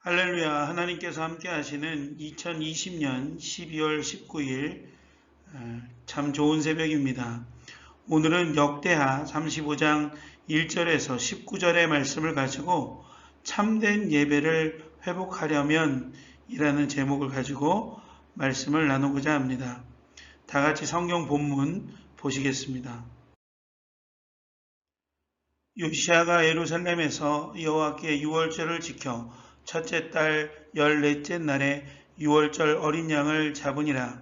할렐루야, 하나님께서 함께 하시는 2020년 12월 19일 참 좋은 새벽입니다. 오늘은 역대하 35장 1절에서 19절의 말씀을 가지고 참된 예배를 회복하려면 이라는 제목을 가지고 말씀을 나누고자 합니다. 다 같이 성경 본문 보시겠습니다. 요시야가 예루살렘에서 여호와께 유월절을 지켜 첫째 달 14째 날에 유월절 어린 양을 잡으니라.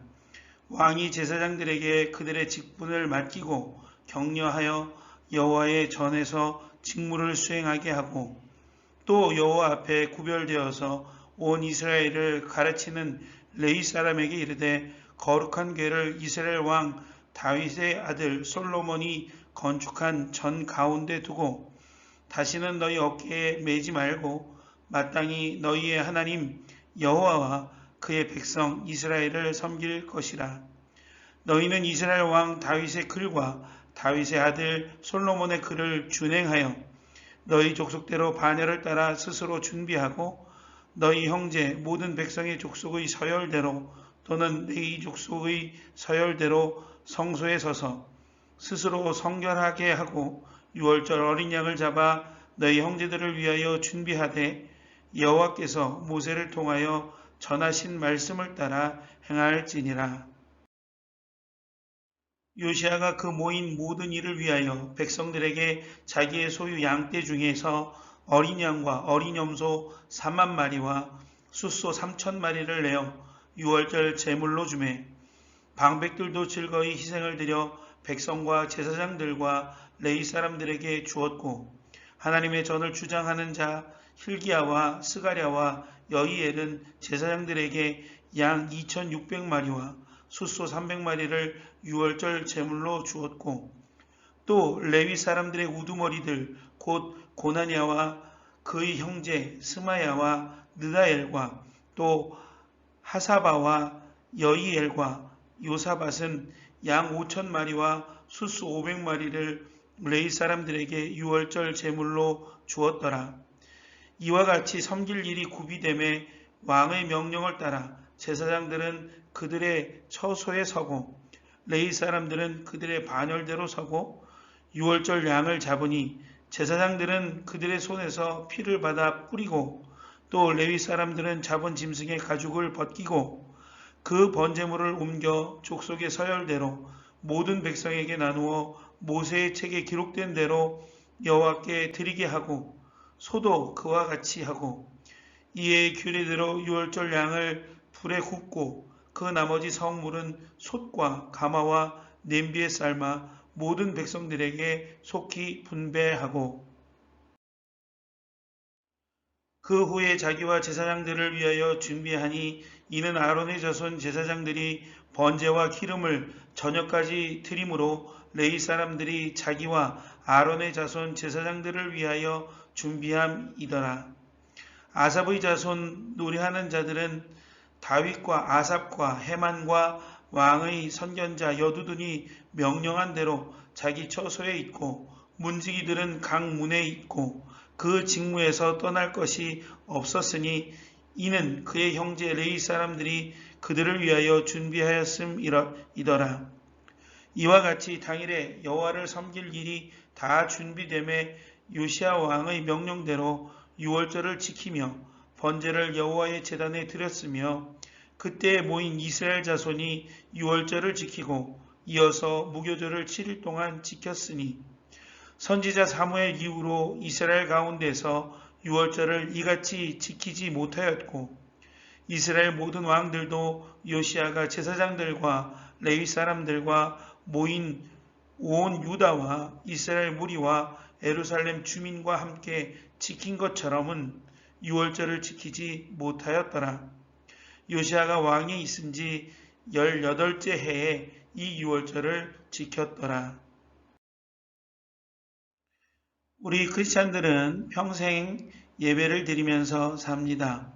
왕이 제사장들에게 그들의 직분을 맡기고 격려하여 여호와의 전에서 직무를 수행하게 하고 또 여호와 앞에 구별되어서 온 이스라엘을 가르치는 레위 사람에게 이르되 거룩한 궤를 이스라엘 왕 다윗의 아들 솔로몬이 건축한 전 가운데 두고 다시는 너희 어깨에 매지 말고 마땅히 너희의 하나님 여호와와 그의 백성 이스라엘을 섬길 것이라. 너희는 이스라엘 왕 다윗의 글과 다윗의 아들 솔로몬의 글을 준행하여 너희 족속대로 반열을 따라 스스로 준비하고 너희 형제 모든 백성의 족속의 서열대로 또는 네 족속의 서열대로 성소에 서서 스스로 성결하게 하고 유월절 어린 양을 잡아 너희 형제들을 위하여 준비하되 여호와께서 모세를 통하여 전하신 말씀을 따라 행할지니라. 요시야가 그 모인 모든 일을 위하여 백성들에게 자기의 소유 양떼 중에서 어린 양과 어린 염소 3만 마리와 숫소 3천 마리를 내어 유월절 제물로 주매 방백들도 즐거이 희생을 드려 백성과 제사장들과 레위 사람들에게 주었고 하나님의 전을 주장하는 자 hil기야와 스가랴와 여히엘은 제사장들에게 양 2,600마리와 숫소 300마리를 유월절 제물로 주었고 또 레위 사람들의 우두머리들 곧 고나냐와 그의 형제 스마야와 느다엘과 또 하사바와 여히엘과 요사밧은 양 5,000마리와 숫소 500마리를 레위 사람들에게 유월절 제물로 주었더라. 이와 같이 섬길 일이 구비됨에 왕의 명령을 따라 제사장들은 그들의 처소에 서고 레위 사람들은 그들의 반열대로 서고 유월절 양을 잡으니 제사장들은 그들의 손에서 피를 받아 뿌리고 또 레위 사람들은 잡은 짐승의 가죽을 벗기고 그 번제물을 옮겨 족속의 서열대로 모든 백성에게 나누어 모세의 책에 기록된 대로 여호와께 드리게 하고 소도 그와 같이 하고 이에 규례대로 유월절 양을 불에 굽고 그 나머지 성물은 솥과 가마와 냄비에 삶아 모든 백성들에게 속히 분배하고 그 후에 자기와 제사장들을 위하여 준비하니 이는 아론의 자손 제사장들이 번제와 기름을 저녁까지 드림으로 레위 사람들이 자기와 아론의 자손 제사장들을 위하여 준비함이더라. 아삽의 자손 노래하는 자들은 다윗과 아삽과 헤만과 왕의 선견자 여두둔이 명령한 대로 자기 처소에 있고 문지기들은 각 문에 있고 그 직무에서 떠날 것이 없었으니 이는 그의 형제 레위 사람들이 그들을 위하여 준비하였음이더라. 이와 같이 당일에 여호와를 섬길 일이 다 준비됨에 요시야 왕의 명령대로 유월절을 지키며 번제를 여호와의 제단에 드렸으며 그때 모인 이스라엘 자손이 유월절을 지키고 이어서 무교절을 7일 동안 지켰으니 선지자 사무엘 이후로 이스라엘 가운데서 유월절을 이같이 지키지 못하였고 이스라엘 모든 왕들도 요시야가 제사장들과 레위 사람들과 모인 온 유다와 이스라엘 무리와 예루살렘 주민과 함께 지킨 것처럼은 유월절을 지키지 못하였더라. 요시야가 왕에 있은 지 18째 해에 이 유월절을 지켰더라. 우리 크리스찬들은 평생 예배를 드리면서 삽니다.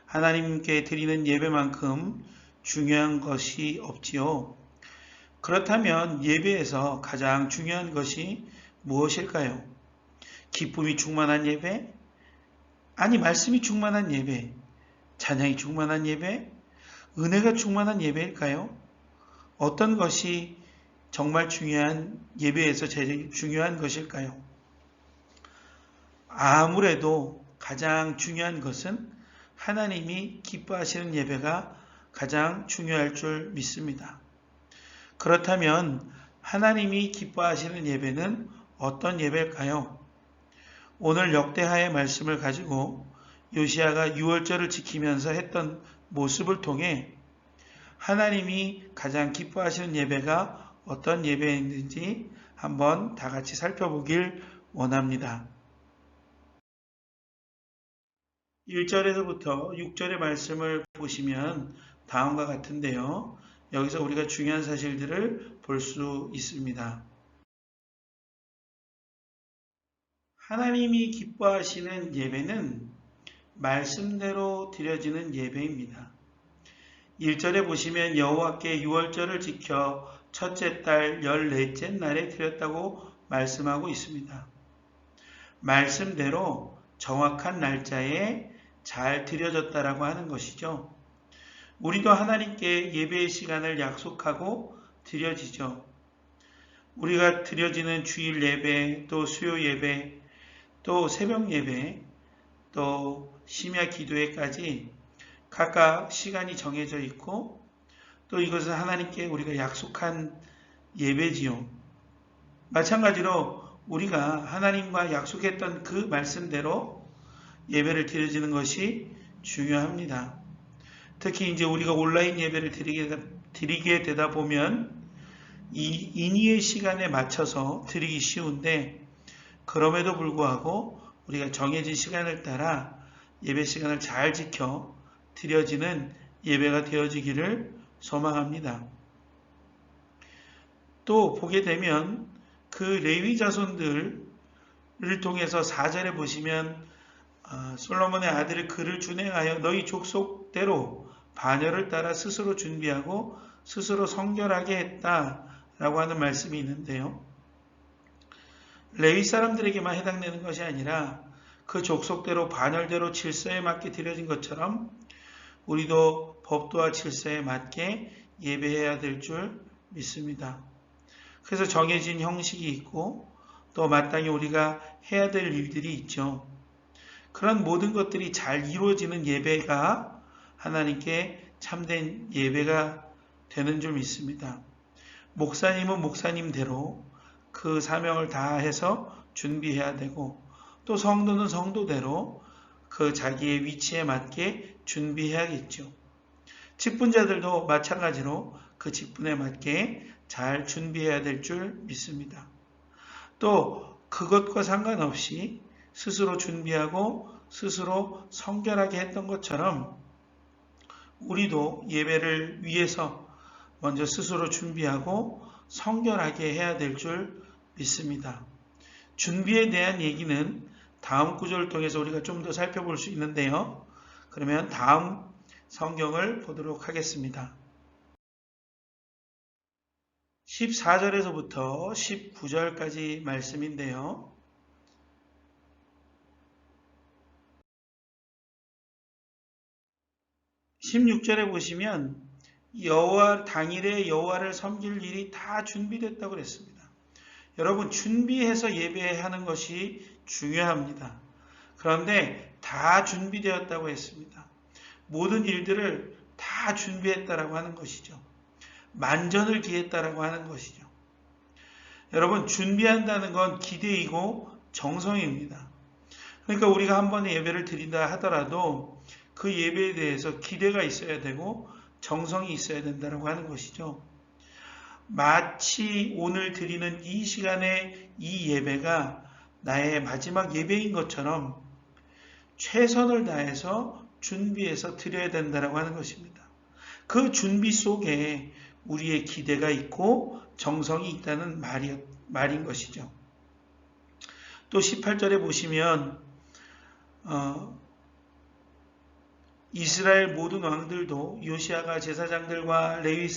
하나님께 드리는 예배만큼 중요한 것이 없지요. 그렇다면 예배에서 가장 중요한 것이 무엇일까요? 기쁨이 충만한 예배? 아니, 말씀이 충만한 예배, 찬양이 충만한 예배, 은혜가 충만한 예배일까요? 어떤 것이 정말 중요한 예배에서 제일 중요한 것일까요? 아무래도 가장 중요한 것은 하나님이 기뻐하시는 예배가 가장 중요할 줄 믿습니다. 그렇다면 하나님이 기뻐하시는 예배는 어떤 예배일까요? 오늘 역대하의 말씀을 가지고 요시야가 유월절을 지키면서 했던 모습을 통해 하나님이 가장 기뻐하시는 예배가 어떤 예배인지 한번 다 같이 살펴보길 원합니다. 1절에서부터 6절의 말씀을 보시면 다음과 같은데요. 여기서 우리가 중요한 사실들을 볼 수 있습니다. 하나님이 기뻐하시는 예배는 말씀대로 드려지는 예배입니다. 1절에 보시면 여호와께 유월절을 지켜 첫째 달 14째 날에 드렸다고 말씀하고 있습니다. 말씀대로 정확한 날짜에 잘 드려졌다라고 하는 것이죠. 우리도 하나님께 예배의 시간을 약속하고 드려지죠. 우리가 드려지는 주일 예배, 또 수요 예배, 또 새벽 예배, 또 심야 기도회까지 각각 시간이 정해져 있고 또 이것은 하나님께 우리가 약속한 예배지요. 마찬가지로 우리가 하나님과 약속했던 그 말씀대로 예배를 드려지는 것이 중요합니다. 특히 이제 우리가 온라인 예배를 드리게 되다 보면 이 인위의 시간에 맞춰서 드리기 쉬운데 그럼에도 불구하고 우리가 정해진 시간을 따라 예배 시간을 잘 지켜 드려지는 예배가 되어지기를 소망합니다. 또 보게 되면 그 레위 자손들을 통해서 4절에 보시면 솔로몬의 아들이 그를 준행하여 너희 족속대로 반열을 따라 스스로 준비하고 스스로 성결하게 했다라고 하는 말씀이 있는데요. 레위 사람들에게만 해당되는 것이 아니라 그 족속대로 반열대로 질서에 맞게 드려진 것처럼 우리도 법도와 질서에 맞게 예배해야 될 줄 믿습니다. 그래서 정해진 형식이 있고 또 마땅히 우리가 해야 될 일들이 있죠. 그런 모든 것들이 잘 이루어지는 예배가 하나님께 참된 예배가 되는 줄 믿습니다. 목사님은 목사님대로 그 사명을 다해서 준비해야 되고 또 성도는 성도대로 그 자기의 위치에 맞게 준비해야겠죠. 직분자들도 마찬가지로 그 직분에 맞게 잘 준비해야 될 줄 믿습니다. 또 그것과 상관없이 스스로 준비하고 스스로 성결하게 했던 것처럼 우리도 예배를 위해서 먼저 스스로 준비하고 성결하게 해야 될 줄 믿습니다. 준비에 대한 얘기는 다음 구절을 통해서 우리가 좀 더 살펴볼 수 있는데요. 그러면 다음 성경을 보도록 하겠습니다. 14절에서부터 19절까지 말씀인데요. 16절에 보시면 여호와 당일에 여호와를 섬길 일이 다 준비됐다고 그랬습니다. 여러분 준비해서 예배하는 것이 중요합니다. 그런데 다 준비되었다고 했습니다. 모든 일들을 다 준비했다라고 하는 것이죠. 만전을 기했다라고 하는 것이죠. 여러분 준비한다는 건 기대이고 정성입니다. 그러니까 우리가 한 번의 예배를 드린다 하더라도 그 예배에 대해서 기대가 있어야 되고 정성이 있어야 된다고 하는 것이죠. 마치 오늘 드리는 이 시간에 이 예배가 나의 마지막 예배인 것처럼 최선을 다해서 준비해서 드려야 된다고 하는 것입니다. 그 준비 속에 우리의 기대가 있고 정성이 있다는 말인 것이죠. 또 18절에 보시면 이스라엘 모든 왕들도 요시야가 제사장들과 레위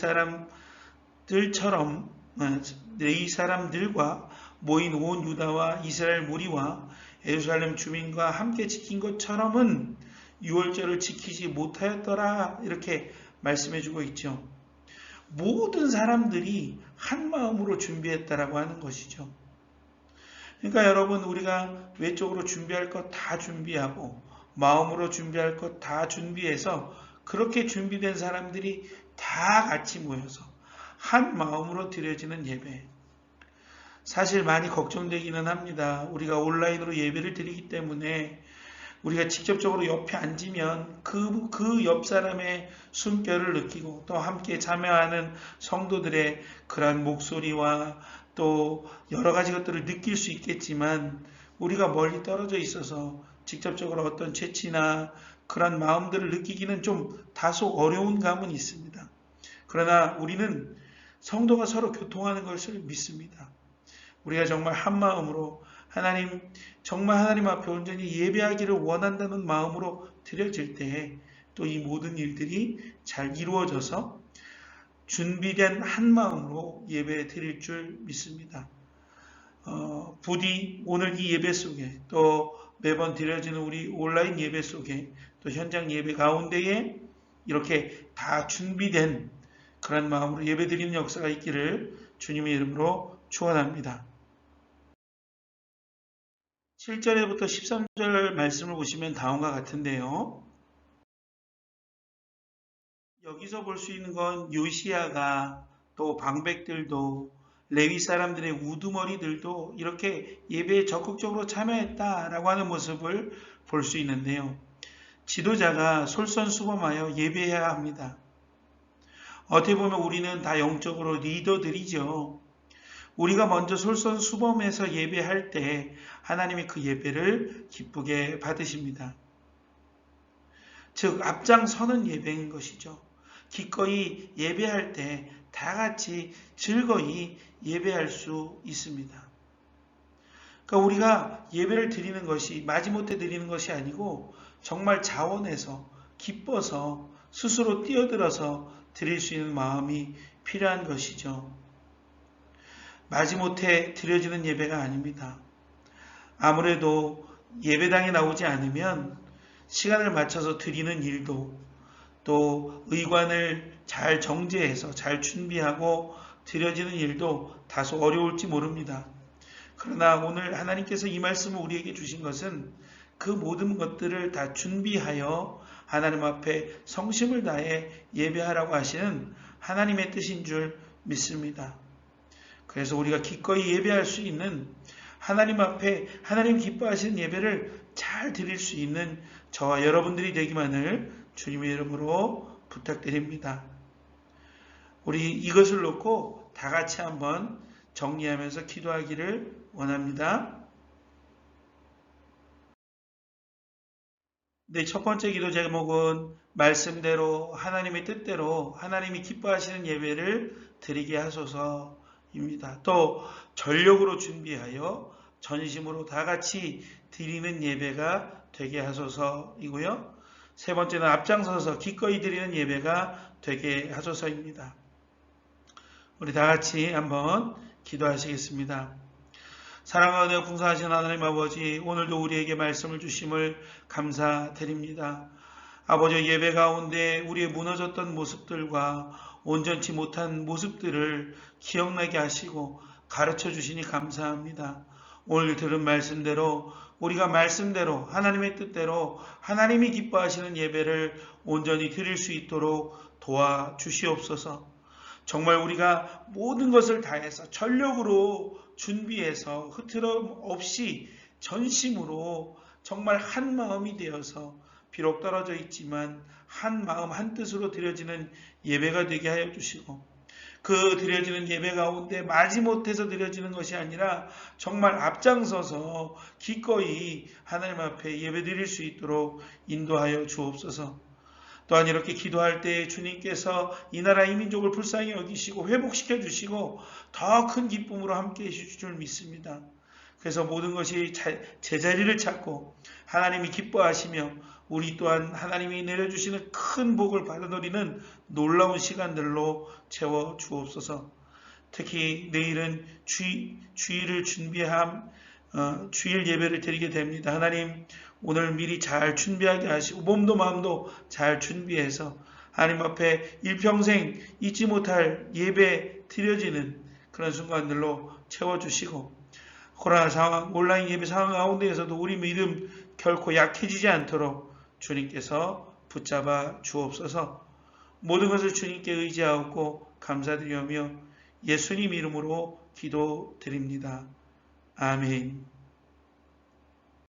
사람들과 모인 온 유다와 이스라엘 무리와 예루살렘 주민과 함께 지킨 것처럼은 유월절을 지키지 못하였더라 이렇게 말씀해 주고 있죠. 모든 사람들이 한 마음으로 준비했다라고 하는 것이죠. 그러니까 여러분 우리가 외적으로 준비할 것 다 준비하고 마음으로 준비할 것 다 준비해서 그렇게 준비된 사람들이 다 같이 모여서 한 마음으로 드려지는 예배. 사실 많이 걱정되기는 합니다. 우리가 온라인으로 예배를 드리기 때문에 우리가 직접적으로 옆에 앉으면 그 옆 사람의 숨결을 느끼고 또 함께 참여하는 성도들의 그러한 목소리와 또 여러 가지 것들을 느낄 수 있겠지만 우리가 멀리 떨어져 있어서 직접적으로 어떤 채취나 그런 마음들을 느끼기는 좀 다소 어려운 감은 있습니다. 그러나 우리는 성도가 서로 교통하는 것을 믿습니다. 우리가 정말 한 마음으로 정말 하나님 앞에 온전히 예배하기를 원한다는 마음으로 드려질 때에 또 이 모든 일들이 잘 이루어져서 준비된 한 마음으로 예배 드릴 줄 믿습니다. 부디 오늘 이 예배 속에 또 매번 드려지는 우리 온라인 예배 속에 또 현장 예배 가운데에 이렇게 다 준비된 그런 마음으로 예배 드리는 역사가 있기를 주님의 이름으로 축원합니다. 7절에부터 13절 말씀을 보시면 다음과 같은데요. 여기서 볼 수 있는 건 요시야가 또 방백들도 레위 사람들의 우두머리들도 이렇게 예배에 적극적으로 참여했다라고 하는 모습을 볼 수 있는데요. 지도자가 솔선수범하여 예배해야 합니다. 어떻게 보면 우리는 다 영적으로 리더들이죠. 우리가 먼저 솔선수범해서 예배할 때 하나님이 그 예배를 기쁘게 받으십니다. 즉 앞장서는 예배인 것이죠. 기꺼이 예배할 때 다 같이 즐거이 예배할 수 있습니다. 그러니까 우리가 예배를 드리는 것이 마지못해 드리는 것이 아니고 정말 자원해서 기뻐서 스스로 뛰어들어서 드릴 수 있는 마음이 필요한 것이죠. 마지못해 드려지는 예배가 아닙니다. 아무래도 예배당에 나오지 않으면 시간을 맞춰서 드리는 일도 또 의관을 잘 정제해서 잘 준비하고 드려지는 일도 다소 어려울지 모릅니다. 그러나 오늘 하나님께서 이 말씀을 우리에게 주신 것은 그 모든 것들을 다 준비하여 하나님 앞에 성심을 다해 예배하라고 하시는 하나님의 뜻인 줄 믿습니다. 그래서 우리가 기꺼이 예배할 수 있는 하나님 앞에 하나님 기뻐하시는 예배를 잘 드릴 수 있는 저와 여러분들이 되기만을 주님의 이름으로 부탁드립니다. 우리 이것을 놓고 다 같이 한번 정리하면서 기도하기를 원합니다. 네, 첫 번째 기도 제목은 말씀대로 하나님의 뜻대로 하나님이 기뻐하시는 예배를 드리게 하소서입니다. 또 전력으로 준비하여 전심으로 다 같이 드리는 예배가 되게 하소서이고요. 세 번째는 앞장서서 기꺼이 드리는 예배가 되게 하소서입니다. 우리 다 같이 한번 기도하시겠습니다. 사랑하는 은혜 풍성하신 하나님 아버지, 오늘도 우리에게 말씀을 주심을 감사드립니다. 아버지, 예배 가운데 우리의 무너졌던 모습들과 온전치 못한 모습들을 기억나게 하시고 가르쳐 주시니 감사합니다. 오늘 들은 말씀대로 우리가 말씀대로 하나님의 뜻대로 하나님이 기뻐하시는 예배를 온전히 드릴 수 있도록 도와주시옵소서. 정말 우리가 모든 것을 다해서 전력으로 준비해서 흐트럼 없이 전심으로 정말 한 마음이 되어서 비록 떨어져 있지만 한 마음 한 뜻으로 드려지는 예배가 되게 하여 주시고, 그 드려지는 예배 가운데 마지못해서 드려지는 것이 아니라 정말 앞장서서 기꺼이 하나님 앞에 예배 드릴 수 있도록 인도하여 주옵소서. 또한 이렇게 기도할 때 주님께서 이 나라 이 민족을 불쌍히 여기시고 회복시켜 주시고 더 큰 기쁨으로 함께해 주실 줄 믿습니다. 그래서 모든 것이 제자리를 찾고 하나님이 기뻐하시며 우리 또한 하나님이 내려주시는 큰 복을 받아들이는 놀라운 시간들로 채워 주옵소서. 특히 내일은 주일을 준비함 주일 예배를 드리게 됩니다. 하나님 오늘 미리 잘 준비하게 하시고 몸도 마음도 잘 준비해서 하나님 앞에 일평생 잊지 못할 예배 드려지는 그런 순간들로 채워주시고 코로나 상황, 온라인 예배 상황 가운데에서도 우리 믿음 결코 약해지지 않도록 주님께서 붙잡아 주옵소서. 모든 것을 주님께 의지하고 감사드리며 예수님 이름으로 기도드립니다. 아멘.